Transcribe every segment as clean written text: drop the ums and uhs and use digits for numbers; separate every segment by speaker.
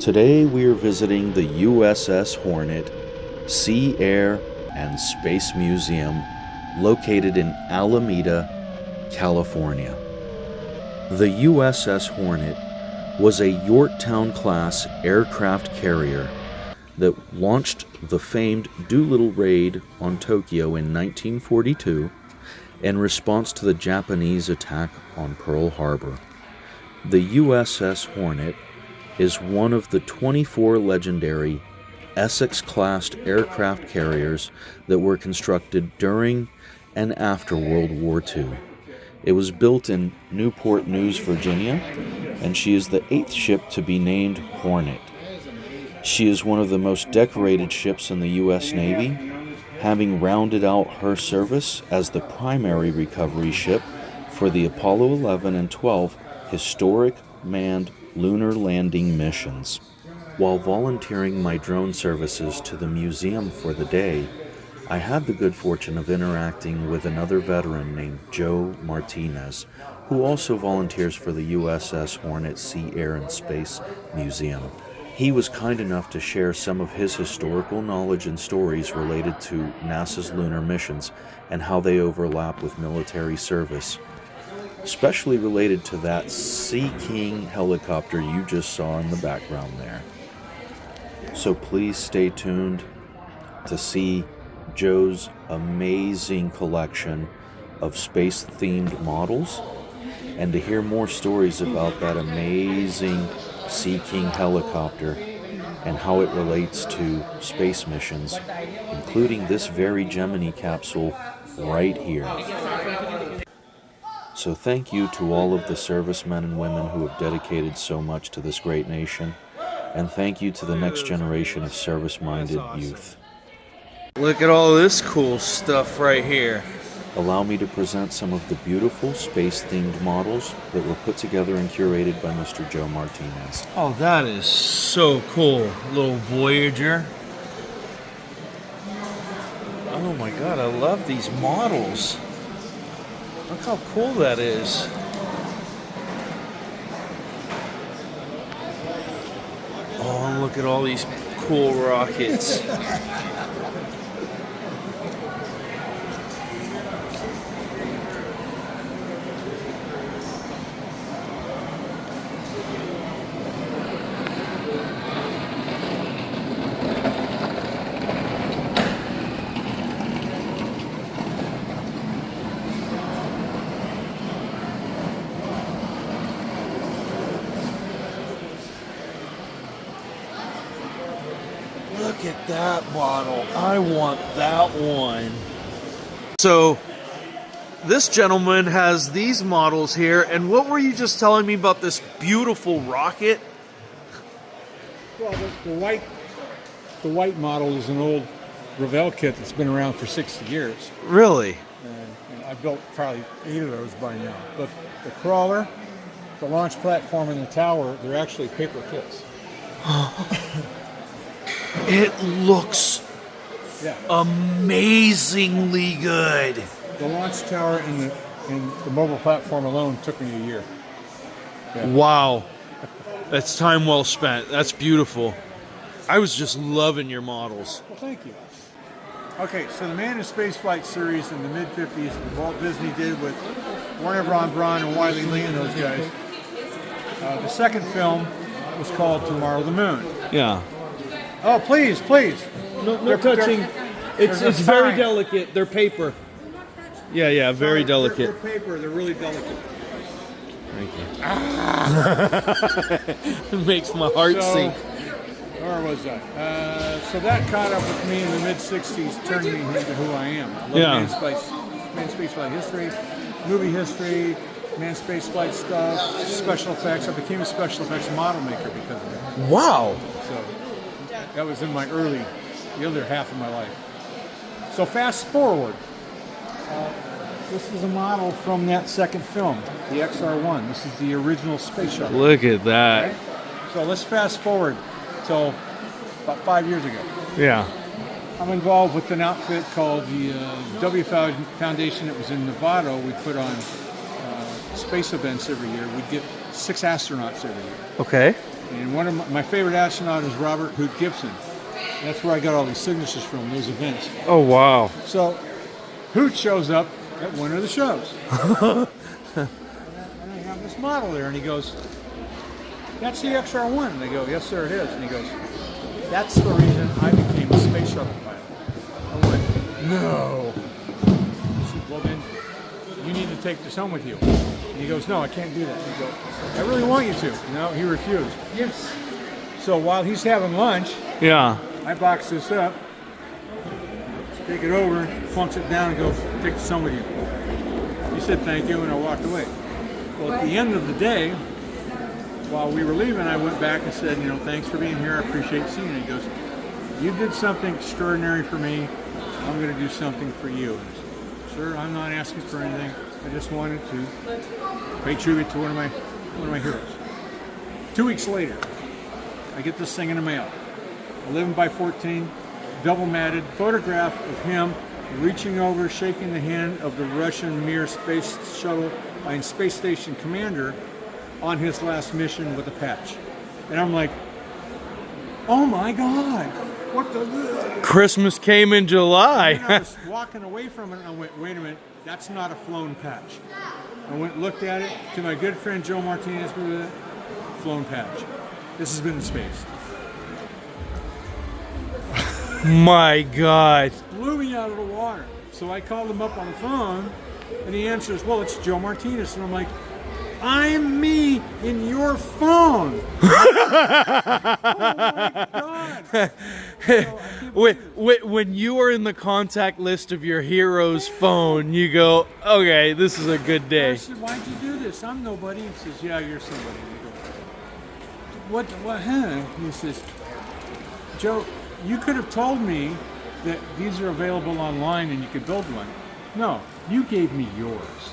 Speaker 1: Today we are visiting the USS Hornet Sea, Air, and Space Museum located in Alameda, California. The USS Hornet was a Yorktown-class aircraft carrier that launched the famed Doolittle raid on Tokyo in 1942 in response to the Japanese attack on Pearl Harbor. The USS Hornet is one of the 24 legendary Essex-class aircraft carriers that were constructed during and after World War II. It was built in Newport News, Virginia, and she is the 8th ship to be named Hornet. She is one of the most decorated ships in the U.S. Navy, having rounded out her service as the primary recovery ship for the Apollo-11 and 12 historic manned lunar landing missions. While volunteering my drone services to the museum for the day, I had the good fortune of interacting with another veteran named Joe Martinez, who also volunteers for the USS Hornet Sea, Air, and Space Museum. He was kind enough to share some of his historical knowledge and stories related to NASA's lunar missions and how they overlap with military service, especially related to that Sea King helicopter you just saw in the background there. So please stay tuned to see Joe's amazing collection of space-themed models and to hear more stories about that amazing Sea King helicopter and how it relates to space missions, including this very Gemini capsule right here. So thank you to all of the servicemen and women who have dedicated so much to this great nation, and thank you to the next generation of service-minded youth.
Speaker 2: Look at all this cool stuff right here.
Speaker 1: Allow me to present some of the beautiful space-themed models that were put together and curated by Mr. Joe Martinez.
Speaker 2: Oh, that is so cool. Little Voyager. Oh my God, I love these models. Look how cool that is. Oh, look at all these cool rockets. Look at that model. I want that one. So, this gentleman has these models here, and what were you just telling me about this beautiful rocket?
Speaker 3: Well, the white model is an old Revell kit that's been around for 60 years.
Speaker 2: Really?
Speaker 3: And I've built probably 8 of those by now. But the crawler, the launch platform, and the tower, they're actually paper kits.
Speaker 2: It looks amazingly good.
Speaker 3: The launch tower and the mobile platform alone took me a year. Yeah.
Speaker 2: Wow. That's time well spent. That's beautiful. I was just loving your models.
Speaker 3: Well, thank you. Okay, so the Manned Spaceflight series in the mid-50s that Walt Disney did with Werner von Braun and Wiley Lee and those guys. The second film was called Tomorrow the Moon.
Speaker 2: Yeah.
Speaker 3: Oh, please, please.
Speaker 2: No touching. It's very delicate. They're paper. Yeah, very delicate.
Speaker 3: They're paper. They're really delicate.
Speaker 2: Thank you. It makes my heart sink.
Speaker 3: Where was I? So that caught up with me in the mid-'60s, turned me into who I am. I love manned spaceflight history, movie history, manned spaceflight stuff, special effects. I became a special effects model maker because of it.
Speaker 2: Wow.
Speaker 3: So that was in the other half of my life. So fast forward. This is a model from that second film, the XR-1. This is the original space shuttle.
Speaker 2: Look at that.
Speaker 3: Okay? So let's fast forward till about 5 years ago.
Speaker 2: Yeah.
Speaker 3: I'm involved with an outfit called the W Foundation that was in Nevada. We put on space events every year. We'd get 6 astronauts every year.
Speaker 2: Okay.
Speaker 3: And one of my favorite astronaut is Robert Hoot Gibson. That's where I got all these signatures from, those events.
Speaker 2: Oh, wow.
Speaker 3: So Hoot shows up at one of the shows. And I have this model there, and he goes, "That's the XR-1." And I go, "Yes, sir, it is." And he goes, "That's the reason I became a space shuttle pilot." I went, "No." He said, "Well, then you need to take this home with you." And he goes, "No, I can't do that." And I go, "I really want you to." No, he refused. Yes. So while he's having lunch,
Speaker 2: Yeah.
Speaker 3: I box this up, take it over, plunks it down, and go, "Take this home with you." He said, "Thank you," and I walked away. Well, at the end of the day, while we were leaving, I went back and said, "Thanks for being here. I appreciate seeing you." He goes, "You did something extraordinary for me. I'm going to do something for you." And I said, "Sir, I'm not asking for anything. I just wanted to pay tribute to one of my heroes." 2 weeks later, I get this thing in the mail. 11 by 14, double matted photograph of him reaching over, shaking the hand of the Russian Mir space shuttle and space station commander on his last mission with a patch. And I'm like, "Oh my God, what the?"
Speaker 2: Christmas came in July.
Speaker 3: And I was walking away from it, and I went, "Wait a minute, that's not a flown patch." I went and looked at it, to my good friend Joe Martinez, flown patch. This has been in space.
Speaker 2: My God.
Speaker 3: Blew me out of the water. So I called him up on the phone, and he answers, "Well, it's Joe Martinez." And I'm like, "I'm me in your phone." Oh my God.
Speaker 2: When you are in the contact list of your hero's phone, you go, "Okay, this is a good
Speaker 3: I
Speaker 2: day."
Speaker 3: said, "Why'd you do this? I'm nobody." He says, "Yeah, you're somebody." And I go, "What, huh?" He says, "Joe, you could have told me that these are available online and you could build one. No, you gave me yours."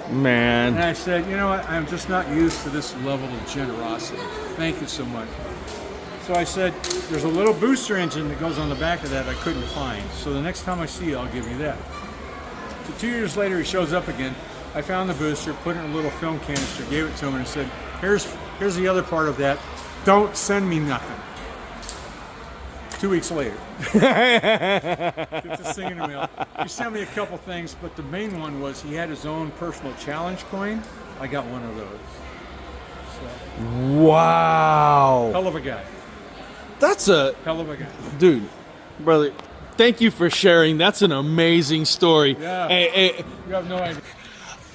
Speaker 2: Man.
Speaker 3: And I said, "You know what? I'm just not used to this level of generosity. Thank you so much." So I said, "There's a little booster engine that goes on the back of that I couldn't find. So the next time I see you, I'll give you that." So 2 years later, he shows up again. I found the booster, put it in a little film canister, gave it to him, and said, here's the other part of that. Don't send me nothing." 2 weeks later, get this thing in the mail. He sent me a couple things, but the main one was he had his own personal challenge coin. I got one of those. So,
Speaker 2: Wow.
Speaker 3: hell of a guy.
Speaker 2: That's a
Speaker 3: Hell of a guy.
Speaker 2: dude, brother. Thank you for sharing. That's an amazing story.
Speaker 3: Yeah.
Speaker 2: Hey,
Speaker 3: You have no idea.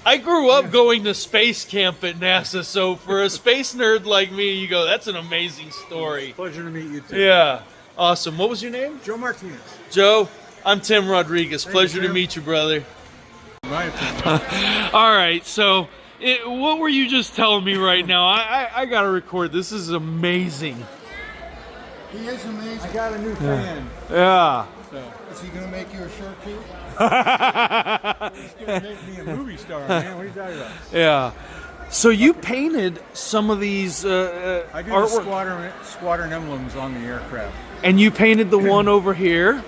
Speaker 2: I grew up going to space camp at NASA, so for a space nerd like me, you go, "That's an amazing story."
Speaker 3: Pleasure to meet you too.
Speaker 2: Yeah. Awesome. What was your name?
Speaker 3: Joe Martinez.
Speaker 2: Joe, I'm Tim Rodriguez.
Speaker 3: Thank
Speaker 2: Pleasure
Speaker 3: you,
Speaker 2: to
Speaker 3: Tim.
Speaker 2: meet you, brother.
Speaker 3: My opinion.
Speaker 2: All right, so what were you just telling me right now? I got to record. This is amazing.
Speaker 4: He is amazing.
Speaker 3: I got a new fan.
Speaker 2: Yeah.
Speaker 3: So
Speaker 4: Is he going to make you a shirt too?
Speaker 3: he's gonna make me a movie star, man. What are you talking about?
Speaker 2: Yeah. So you painted some of these
Speaker 3: I do the
Speaker 2: artwork,
Speaker 3: squadron emblems on the aircraft.
Speaker 2: and you painted the one over here,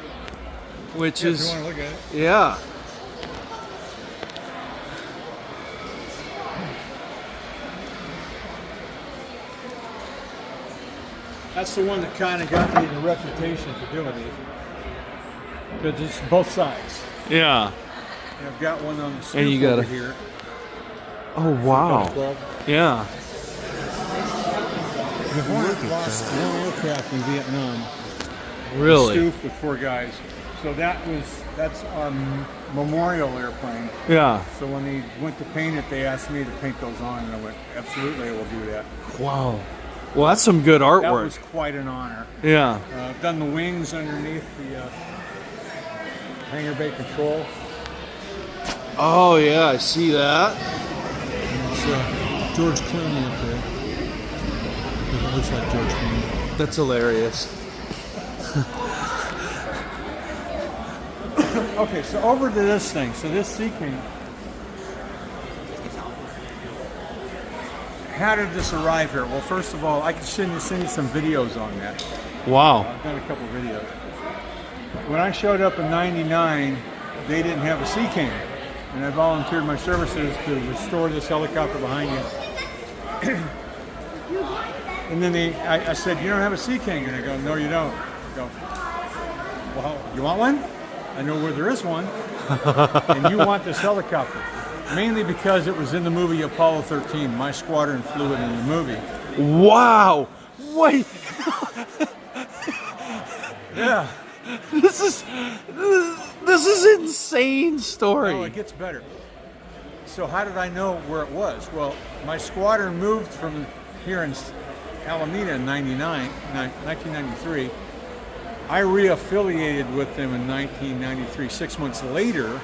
Speaker 2: which
Speaker 3: If you
Speaker 2: is
Speaker 3: want to look at it.
Speaker 2: yeah.
Speaker 3: That's the one that kind of got me the reputation for doing these. Because it's both sides.
Speaker 2: Yeah.
Speaker 3: And I've got one on the
Speaker 2: And
Speaker 3: scoop
Speaker 2: you got
Speaker 3: over
Speaker 2: a-
Speaker 3: here.
Speaker 2: Oh wow.
Speaker 3: Club.
Speaker 2: Yeah.
Speaker 3: The Hornet lost one aircraft in Vietnam.
Speaker 2: Really.
Speaker 3: Stoof with 4 guys. So that's our memorial airplane.
Speaker 2: Yeah.
Speaker 3: So when they went to paint it, they asked me to paint those on, and I went, absolutely, I will do that.
Speaker 2: Wow. Well, that's some good
Speaker 3: That
Speaker 2: artwork.
Speaker 3: was quite an honor.
Speaker 2: Yeah.
Speaker 3: I've done the wings underneath the hangar bay control.
Speaker 2: Oh yeah, I see that.
Speaker 3: It's George Clooney up there. It looks like George Clooney.
Speaker 2: That's hilarious.
Speaker 3: Okay, so over to this thing. So this Sea King. How did this arrive here? Well, first of all, I can send you some videos on that.
Speaker 2: Wow.
Speaker 3: I've done a couple videos. When I showed up in '99, they didn't have a Sea King, and I volunteered my services to restore this helicopter behind you. And then I said, you don't have a Sea King? And they go, no, you don't. I go, well, you want one? I know where there is one. And you want this helicopter. Mainly because it was in the movie Apollo-13. My squadron flew it in the movie.
Speaker 2: Wow. Wait.
Speaker 3: Yeah.
Speaker 2: This is insane story.
Speaker 3: Oh, it gets better. So how did I know where it was? Well, my squadron moved from here in Alameda in 1993. I reaffiliated with them in 1993, 6 months later.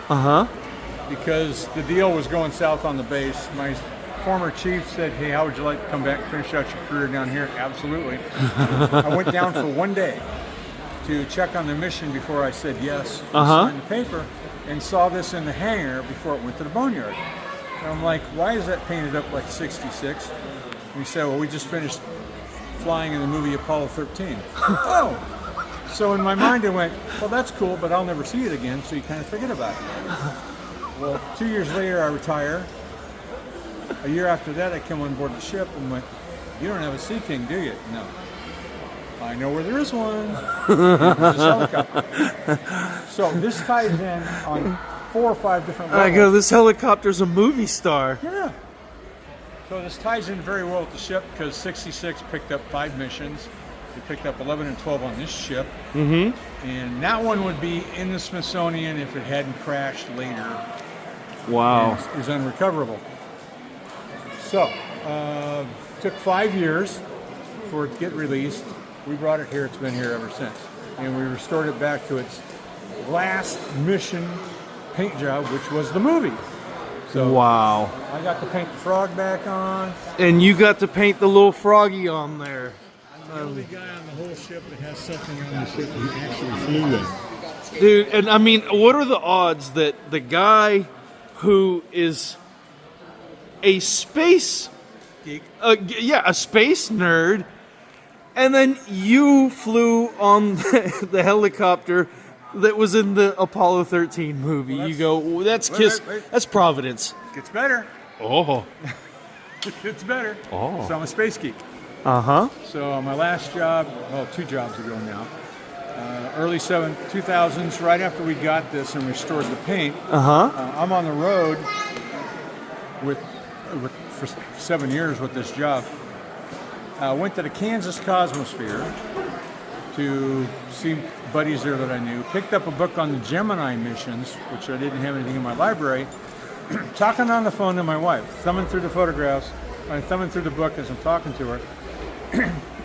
Speaker 3: Because the deal was going south on the base. My former chief said, hey, how would you like to come back and finish out your career down here? Absolutely. I went down for 1 day to check on the mission before I said yes, signed the paper, and saw this in the hangar before it went to the boneyard. And I'm like, why is that painted up like 66? And he said, well, we just finished flying in the movie Apollo-13. Oh! So in my mind I went, well, that's cool, but I'll never see it again, so you kind of forget about it. Well, 2 years later I retire. A year after that I come on board the ship and went, you don't have a Sea King, do you? No. I know where there is one. There's a helicopter. So this ties in on 4 or 5 different levels.
Speaker 2: I go, this helicopter's a movie star.
Speaker 3: Yeah. So this ties in very well with the ship because 66 picked up 5 missions. We picked up 11 and 12 on this ship. And that one would be in the Smithsonian if it hadn't crashed later.
Speaker 2: Wow.
Speaker 3: It was unrecoverable. So, took 5 years for it to get released. We brought it here. It's been here ever since. And we restored it back to its last mission paint job, which was the movie. So
Speaker 2: wow.
Speaker 3: I got to paint the frog back on.
Speaker 2: And you got to paint the little froggy on there.
Speaker 3: I'm the only guy on the whole ship that has something on the ship he actually flew with.
Speaker 2: Dude, and I mean, what are the odds that the guy who is a space
Speaker 3: Geek.
Speaker 2: a space nerd, and then you flew on the helicopter that was in the Apollo-13 movie.
Speaker 3: Well,
Speaker 2: you go, well, that's
Speaker 3: wait.
Speaker 2: that's Providence.
Speaker 3: Gets better.
Speaker 2: Oh.
Speaker 3: It gets better.
Speaker 2: Oh.
Speaker 3: So I'm a space geek. So my last job, well, 2 jobs ago now, early 2000s, right after we got this and restored the paint, I'm on the road for 7 years with this job. Went to the Kansas Cosmosphere to see buddies there that I knew. Picked up a book on the Gemini missions, which I didn't have anything in my library. Talking on the phone to my wife, thumbing through the photographs, thumbing through the book as I'm talking to her.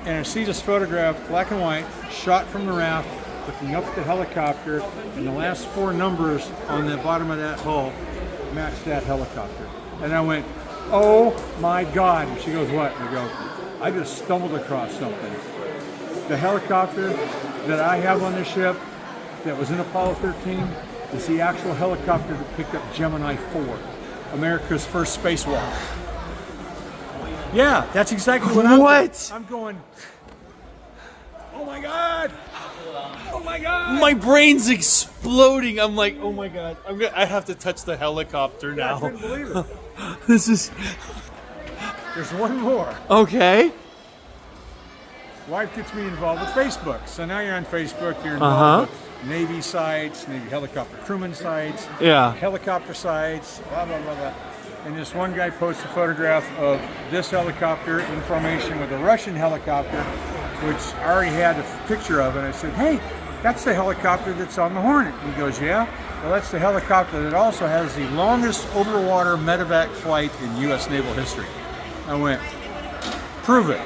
Speaker 3: And I see this photograph, black and white, shot from the raft, looking up at the helicopter, and the last 4 numbers on the bottom of that hull match that helicopter. And I went, oh my God. And she goes, what? And I go, I just stumbled across something. The helicopter that I have on the ship that was in Apollo-13 is the actual helicopter that picked up Gemini 4, America's first spacewalk. Yeah, that's exactly what I'm doing. I'm going, oh my God! Oh my God!
Speaker 2: My brain's exploding. I'm like, oh my God. I have to touch the helicopter
Speaker 3: Yeah,
Speaker 2: now.
Speaker 3: I couldn't believe it.
Speaker 2: This is...
Speaker 3: There's one more.
Speaker 2: Okay.
Speaker 3: Wife gets me involved with Facebook. So now you're on Facebook, you're involved with Navy sites, Navy helicopter crewman sites, helicopter sites, blah, blah, blah, blah. And this one guy posts a photograph of this helicopter in formation with a Russian helicopter, which I already had a picture of. And I said, hey, that's the helicopter that's on the Hornet. And he goes, yeah? Well, that's the helicopter that also has the longest overwater medevac flight in U.S. naval history. I went, prove it.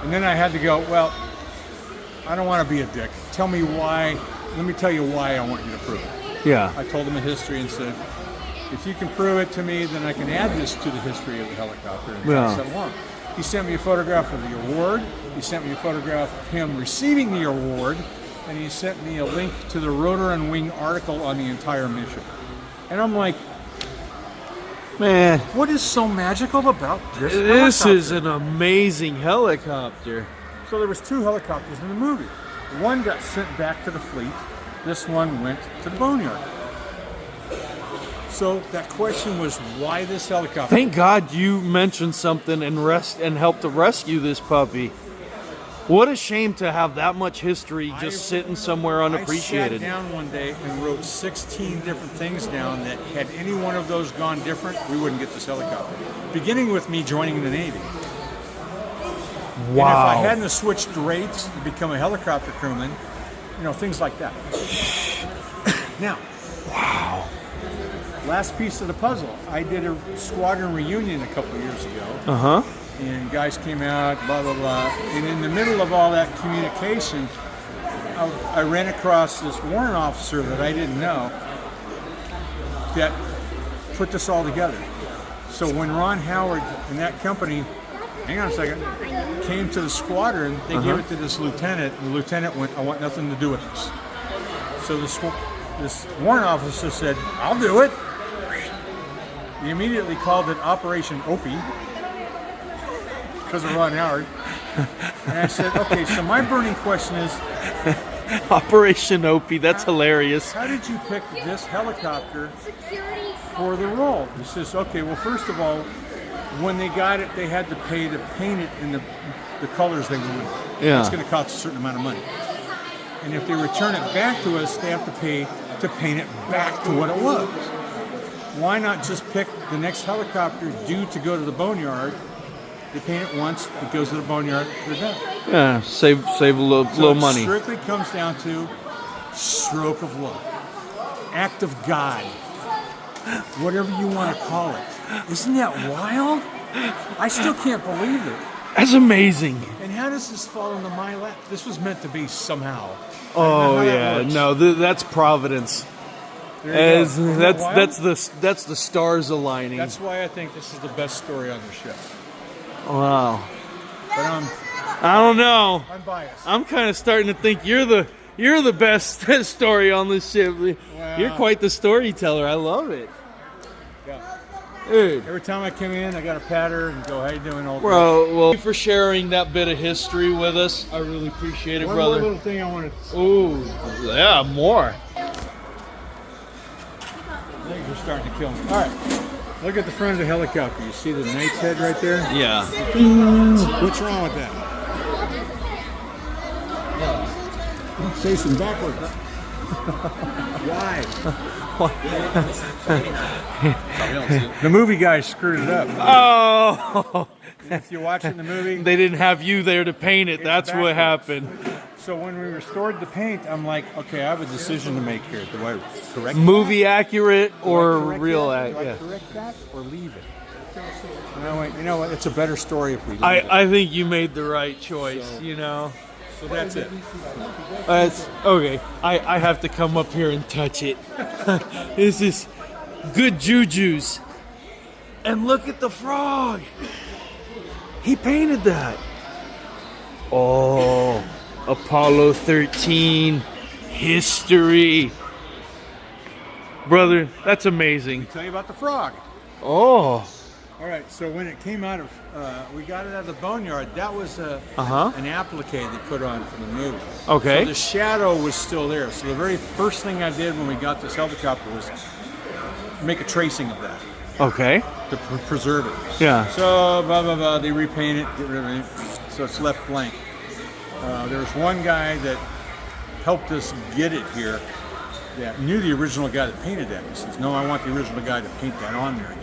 Speaker 3: And then I had to go, well, I don't want to be a dick. Tell me why. Let me tell you why I want you to prove it.
Speaker 2: Yeah.
Speaker 3: I told him the history and said, if you can prove it to me, then I can add this to the history of the helicopter and pass it along. He sent me a photograph of the award. He sent me a photograph of him receiving the award. And he sent me a link to the rotor and wing article on the entire mission. And I'm like,
Speaker 2: man,
Speaker 3: what is so magical about this
Speaker 2: This
Speaker 3: helicopter?
Speaker 2: is an amazing helicopter.
Speaker 3: So there was 2 helicopters in the movie. One got sent back to the fleet. This one went to the boneyard. So that question was, why this helicopter?
Speaker 2: Thank God you mentioned something and helped to rescue this puppy. What a shame to have that much history just sitting somewhere unappreciated.
Speaker 3: I sat down one day and wrote 16 different things down that had any one of those gone different, we wouldn't get this helicopter. Beginning with me joining the Navy.
Speaker 2: Wow.
Speaker 3: And if I hadn't have switched rates to become a helicopter crewman, you know, things like that. Now,
Speaker 2: Wow.
Speaker 3: last piece of the puzzle. I did a squadron reunion a couple of years ago.
Speaker 2: Uh-huh.
Speaker 3: And guys came out, blah, blah, blah. And in the middle of all that communication, I ran across this warrant officer that I didn't know that put this all together. So when Ron Howard and that company, hang on a second, came to the squadron, they gave it to this lieutenant, and the lieutenant went, I want nothing to do with this. So this warrant officer said, I'll do it. He immediately called it Operation Opie, because of Ron Howard. And I said, okay, so my burning question is,
Speaker 2: Operation Opie, that's hilarious.
Speaker 3: how did you pick this helicopter for the role? He says, okay, well, first of all, when they got it, they had to pay to paint it in the colors they wanted.
Speaker 2: Yeah.
Speaker 3: It's going to cost a certain amount of money. And if they return it back to us, they have to pay to paint it back to what it was. Why not just pick the next helicopter due to go to the boneyard? They paint it once, it goes to the boneyard, they're done.
Speaker 2: Yeah, save a little money.
Speaker 3: It strictly comes down to stroke of luck, act of God, whatever you want to call it. Isn't that wild? I still can't believe it.
Speaker 2: That's amazing.
Speaker 3: And how does this fall into my lap? This was meant to be somehow.
Speaker 2: Oh
Speaker 3: how that
Speaker 2: yeah,
Speaker 3: works.
Speaker 2: no, that's Providence.
Speaker 3: There you go. Isn't that wild?
Speaker 2: That's the stars aligning.
Speaker 3: That's why I think this is the best story on the show.
Speaker 2: Wow.
Speaker 3: But
Speaker 2: I don't know.
Speaker 3: I'm biased.
Speaker 2: I'm kind of starting to think you're the best story on this ship. You're quite the storyteller. I love it.
Speaker 3: Yeah.
Speaker 2: Dude.
Speaker 3: Every time I come in, I got to pat her and go, how you doing, old
Speaker 2: Bro, well, thank you for sharing that bit of history with us. I really appreciate it,
Speaker 3: One
Speaker 2: brother.
Speaker 3: more little thing I wanted to say.
Speaker 2: Ooh, yeah, more.
Speaker 3: Legs are starting to kill me. All right. Look at the front of the helicopter. You see the knight's head right there?
Speaker 2: Yeah.
Speaker 3: What's wrong with that? It's facing backward. Why? The movie guys screwed it up.
Speaker 2: Oh,
Speaker 3: If you're watching the movie,
Speaker 2: they didn't have you there to paint it.
Speaker 3: It's
Speaker 2: That's what
Speaker 3: backwards.
Speaker 2: happened.
Speaker 3: So when we restored the paint, I'm like, okay, I have a decision to make here. Do I correct
Speaker 2: Movie accurate
Speaker 3: that? Do I
Speaker 2: or
Speaker 3: correct
Speaker 2: real
Speaker 3: that?
Speaker 2: act?
Speaker 3: Do I
Speaker 2: Yeah.
Speaker 3: correct that or leave it? And I went, you know what? It's a better story if we leave it.
Speaker 2: I think you made the right choice. You know.
Speaker 3: So that's it.
Speaker 2: That's okay. I have to come up here and touch it. This is good juju's. And look at the frog. He painted that. Oh, Apollo-13 history. Brother, that's amazing.
Speaker 3: Tell you about the frog.
Speaker 2: Oh.
Speaker 3: All right, so when it came out of, we got it out of the boneyard. That was an applique they put on for the movie.
Speaker 2: Okay.
Speaker 3: So the shadow was still there. So the very first thing I did when we got this helicopter was make a tracing of that
Speaker 2: Okay.
Speaker 3: to preserve it.
Speaker 2: Yeah.
Speaker 3: So blah blah blah. They repaint it, get rid of it, so it's left blank. There was one guy that helped us get it here that knew the original guy that painted that. He says, "No, I want the original guy to paint that on there again."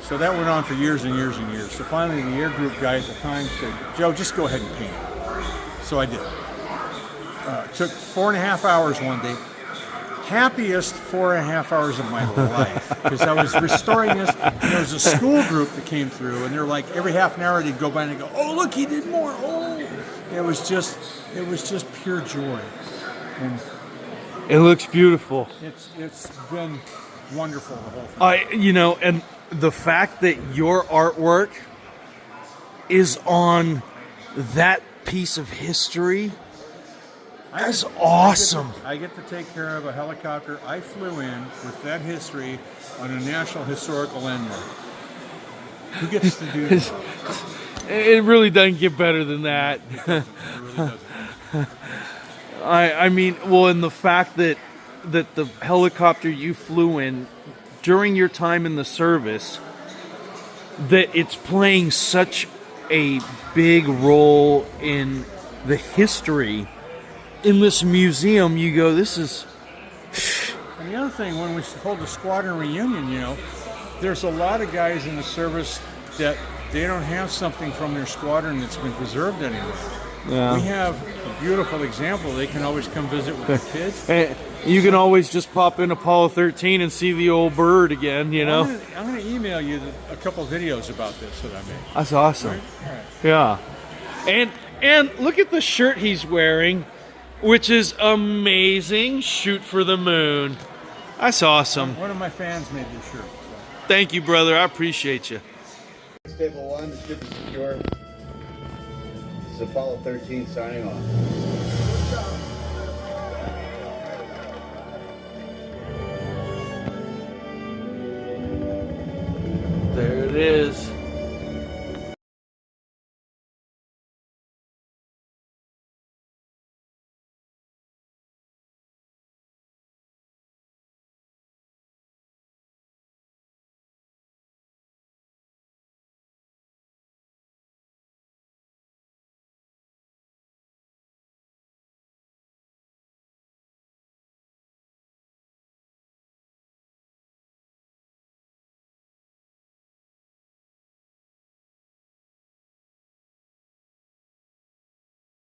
Speaker 3: So that went on for years and years and years. So finally, the air group guy at the time said, "Joe, just go ahead and paint it." So I did. It took 4.5 hours one day. Happiest 4.5 hours of my life, because I was restoring this. And there was a school group that came through, and they're like, every half an hour they'd go by and they'd go, "Oh, look, he did more!" Oh, it was just pure joy, and
Speaker 2: It looks beautiful.
Speaker 3: it's been wonderful the whole thing.
Speaker 2: And the fact that your artwork is on that piece of history, that's awesome.
Speaker 3: I get to take care of a helicopter I flew in with that history on a National Historical Landmark. Who gets to do that?
Speaker 2: It really doesn't get better than that.
Speaker 3: It really doesn't.
Speaker 2: I mean, well, and the fact that the helicopter you flew in during your time in the service that it's playing such a big role in the history in this museum. You go, this is...
Speaker 3: And the other thing, when we hold the squadron reunion, you know, there's a lot of guys in the service that they don't have something from their squadron that's been preserved anymore.
Speaker 2: Yeah.
Speaker 3: We have a beautiful example. They can always come visit with their kids.
Speaker 2: Hey, you can always just pop in Apollo-13 and see the old bird again, you know?
Speaker 3: I'm going to email you a couple videos about this that I made.
Speaker 2: That's awesome.
Speaker 3: All right.
Speaker 2: Yeah. And look at the shirt he's wearing, which is amazing. Shoot for the moon. That's awesome.
Speaker 3: One of my fans made this shirt. So.
Speaker 2: Thank you, brother. I appreciate you.
Speaker 5: Stable 1, this ship is secure. This is Apollo 13 signing off.